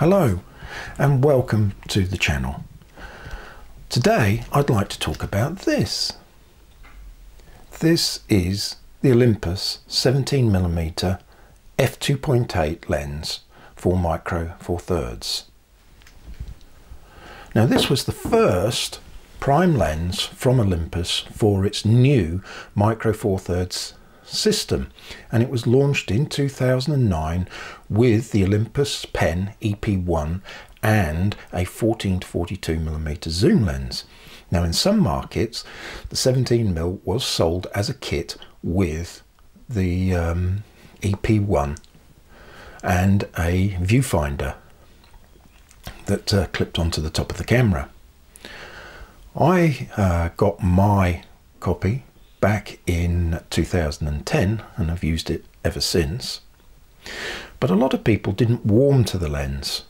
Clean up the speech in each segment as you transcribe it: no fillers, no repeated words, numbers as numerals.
Hello and welcome to the channel. Today I'd like to talk about this. This is the Olympus 17mm f2.8 lens for micro four thirds. Now this was the first prime lens from Olympus for its new micro four thirds system, and it was launched in 2009 with the Olympus Pen EP1 and a 14 to 42mm zoom lens. Now in some markets the 17mm was sold as a kit with the EP1 and a viewfinder that clipped onto the top of the camera. I got my copy back in 2010 and I've used it ever since, but a lot of people didn't warm to the lens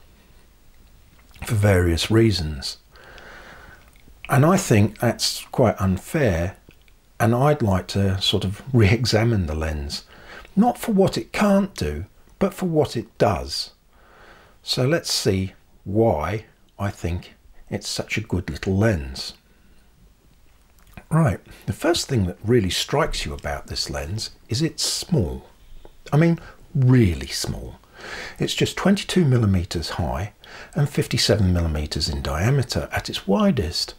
for various reasons, and I think that's quite unfair, and I'd like to sort of re-examine the lens, not for what it can't do but for what it does. So let's see why I think it's such a good little lens. Right, the first thing that really strikes you about this lens is it's small. I mean, really small. It's just 22mm high and 57mm in diameter at its widest.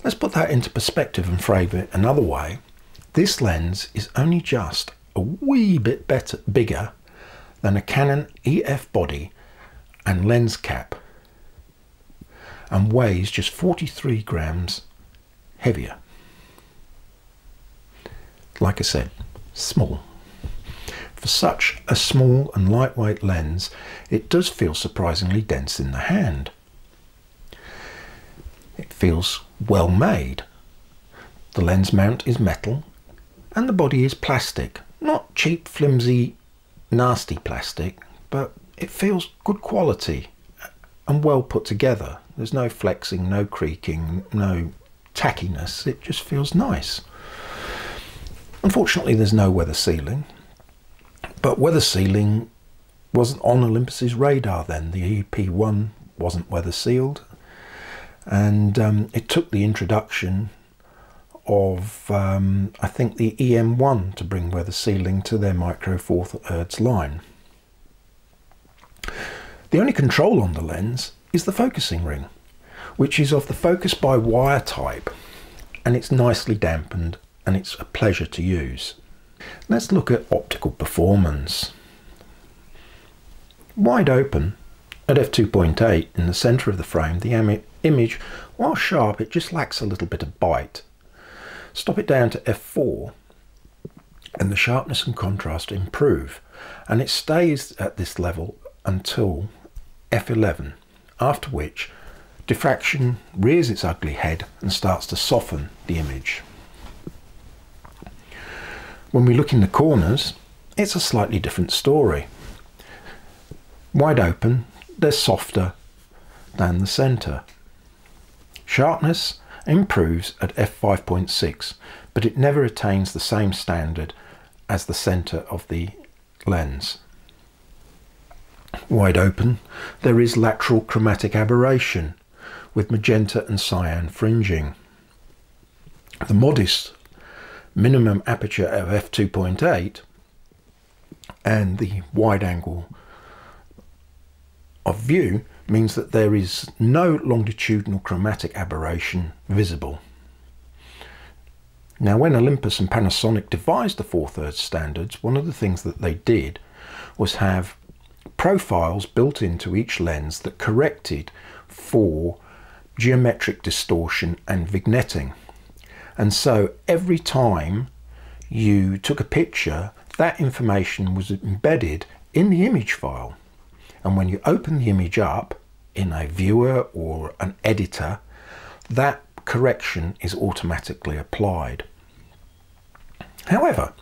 Let's put that into perspective and frame it another way. This lens is only just a wee bit bigger than a Canon EF body and lens cap, and weighs just 43 grams heavier. Like I said, small. For such a small and lightweight lens, it does feel surprisingly dense in the hand. It feels well made. The lens mount is metal and the body is plastic. Not cheap, flimsy, nasty plastic, but it feels good quality and well put together. There's no flexing, no creaking, no tackiness. It just feels nice. Unfortunately, there's no weather sealing, but weather sealing wasn't on Olympus's radar then. The EP1 wasn't weather sealed, and it took the introduction of I think the EM1 to bring weather sealing to their micro four thirds line. The only control on the lens is the focusing ring, which is of the focus by wire type, and it's nicely dampened and it's a pleasure to use. Let's look at optical performance. Wide open at f2.8 in the center of the frame, the image, while sharp, it just lacks a little bit of bite. Stop it down to f4 and the sharpness and contrast improve, and it stays at this level until f11, after which diffraction rears its ugly head and starts to soften the image. When we look in the corners, it's a slightly different story. Wide open, they're softer than the center. Sharpness improves at f5.6, but it never attains the same standard as the center of the lens. Wide open, there is lateral chromatic aberration with magenta and cyan fringing. The modest minimum aperture of f2.8 and the wide angle of view means that there is no longitudinal chromatic aberration visible. Now, when Olympus and Panasonic devised the 4/3 standards, one of the things that they did was have profiles built into each lens that corrected for geometric distortion and vignetting. And so every time you took a picture, that information was embedded in the image file. And when you open the image up in a viewer or an editor, that correction is automatically applied. However,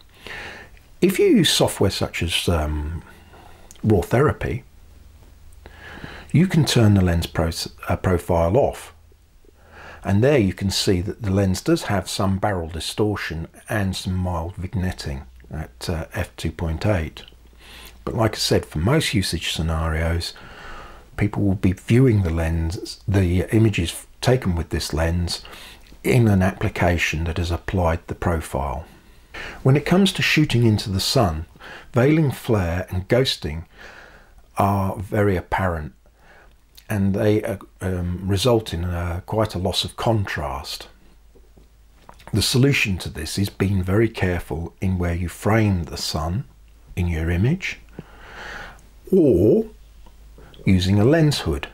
if you use software such as Raw Therapy, you can turn the lens profile off. And there you can see that the lens does have some barrel distortion and some mild vignetting at f2.8. But like I said, for most usage scenarios, people will be viewing the images taken with this lens in an application that has applied the profile. When it comes to shooting into the sun, veiling flare and ghosting are very apparent, and they result in quite a loss of contrast. The solution to this is being very careful in where you frame the sun in your image, or using a lens hood.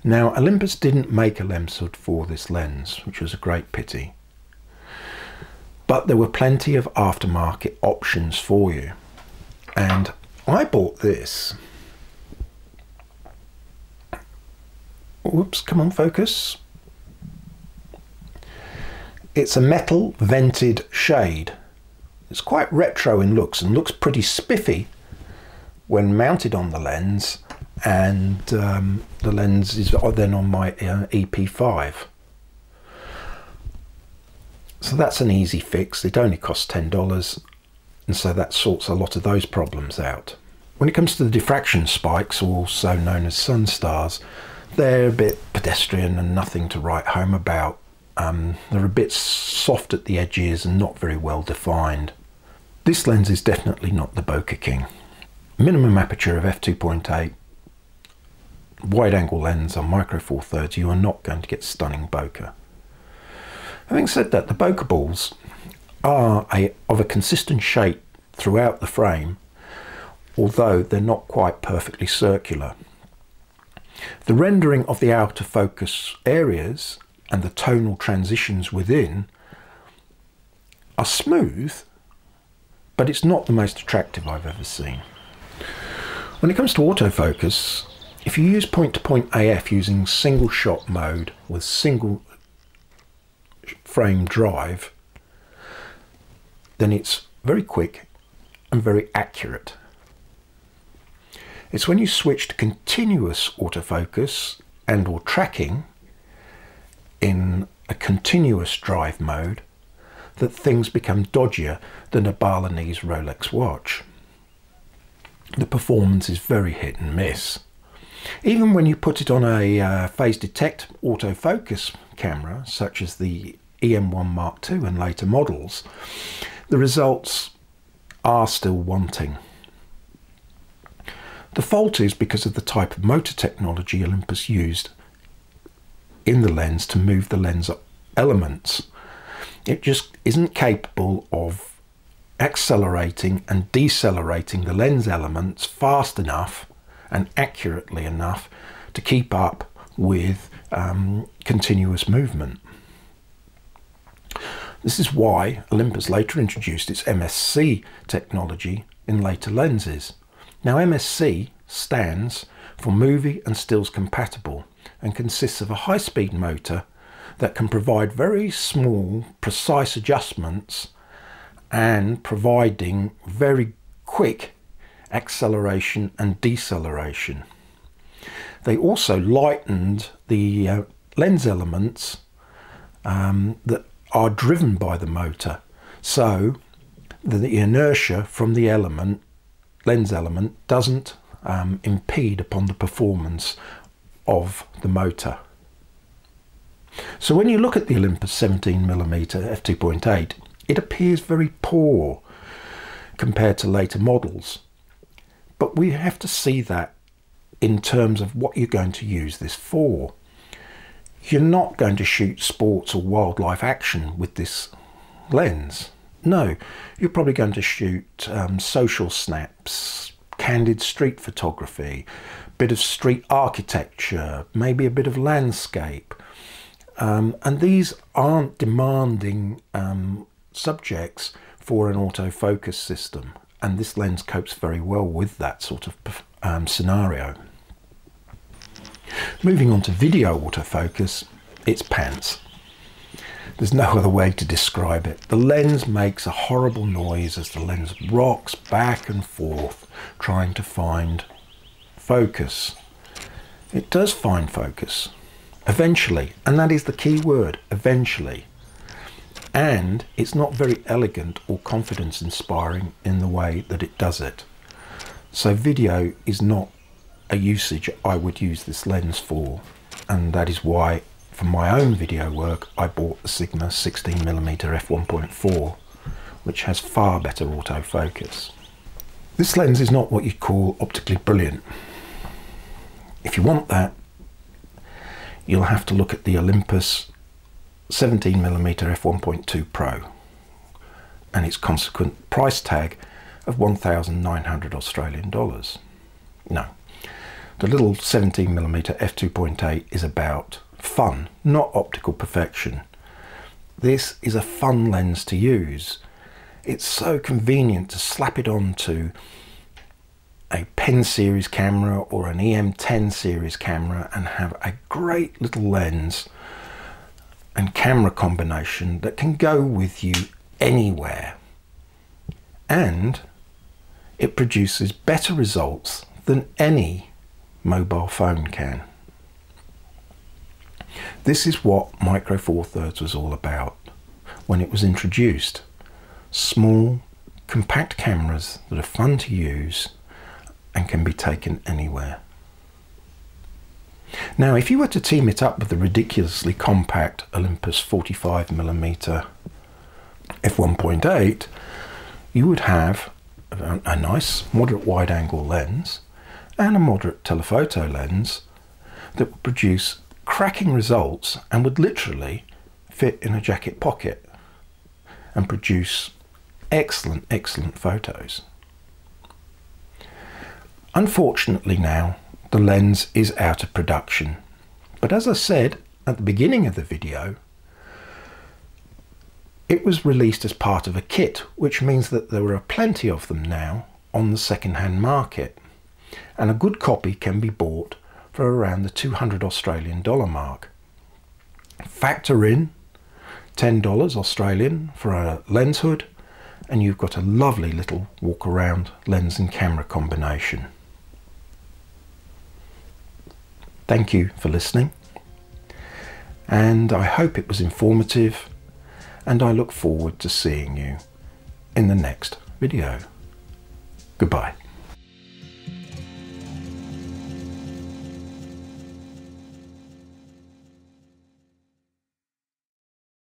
Now, Olympus didn't make a lens hood for this lens, which was a great pity. But there were plenty of aftermarket options for you. And I bought this. Whoops, come on, focus. It's a metal vented shade. It's quite retro in looks and looks pretty spiffy when mounted on the lens, and the lens is then on my EP5. So that's an easy fix. It only costs $10, and so that sorts a lot of those problems out. When it comes to the diffraction spikes, also known as sun stars, they're a bit pedestrian and nothing to write home about. They're a bit soft at the edges and not very well defined. This lens is definitely not the bokeh king. Minimum aperture of f2.8, wide angle lens on micro four thirds, you are not going to get stunning bokeh. Having said that, the bokeh balls are of a consistent shape throughout the frame, although they're not quite perfectly circular. The rendering of the outer focus areas and the tonal transitions within are smooth, but it's not the most attractive I've ever seen. When it comes to autofocus, if you use point-to-point AF using single shot mode with single frame drive, then it's very quick and very accurate. It's when you switch to continuous autofocus and or tracking in a continuous drive mode that things become dodgier than a Balinese Rolex watch. The performance is very hit and miss. Even when you put it on a phase detect autofocus camera, such as the EM1 Mark II and later models, the results are still wanting. The fault is because of the type of motor technology Olympus used in the lens to move the lens elements. It just isn't capable of accelerating and decelerating the lens elements fast enough and accurately enough to keep up with continuous movement. This is why Olympus later introduced its MSC technology in later lenses. Now, MSC stands for movie and stills compatible and consists of a high-speed motor that can provide very small, precise adjustments and providing very quick acceleration and deceleration. They also lightened the lens elements that are driven by the motor, so the inertia from the lens element doesn't impede upon the performance of the motor. So when you look at the Olympus 17mm f2.8, it appears very poor compared to later models. But we have to see that in terms of what you're going to use this for. You're not going to shoot sports or wildlife action with this lens. No, you're probably going to shoot social snaps, candid street photography, bit of street architecture, maybe a bit of landscape. And these aren't demanding subjects for an autofocus system, and this lens copes very well with that sort of scenario. Moving on to video autofocus, it's pants. There's no other way to describe it. The lens makes a horrible noise as the lens rocks back and forth trying to find focus. It does find focus eventually, and that is the key word, eventually. And it's not very elegant or confidence inspiring in the way that it does it. So video is not a usage I would use this lens for, and that is why for my own video work I bought the Sigma 16mm f1.4, which has far better autofocus. This lens is not what you'd call optically brilliant. If you want that, you'll have to look at the Olympus 17mm f1.2 Pro and its consequent price tag of 1,900 Australian dollars. No, the little 17mm f2.8 is about fun, not optical perfection. This is a fun lens to use. It's so convenient to slap it onto a pen series camera or an EM10 series camera and have a great little lens and camera combination that can go with you anywhere. And it produces better results than any mobile phone can. This is what Micro Four Thirds was all about when it was introduced. Small, compact cameras that are fun to use and can be taken anywhere. Now, if you were to team it up with the ridiculously compact Olympus 45mm f1.8, you would have a nice moderate wide angle lens and a moderate telephoto lens that would produce cracking results and would literally fit in a jacket pocket and produce excellent photos. Unfortunately now the lens is out of production, but as I said at the beginning of the video, it was released as part of a kit, which means that there are plenty of them now on the second-hand market, and a good copy can be bought for around the 200 Australian dollar mark. Factor in $10 Australian for a lens hood and you've got a lovely little walk around lens and camera combination. Thank you for listening, and I hope it was informative, and I look forward to seeing you in the next video. Goodbye.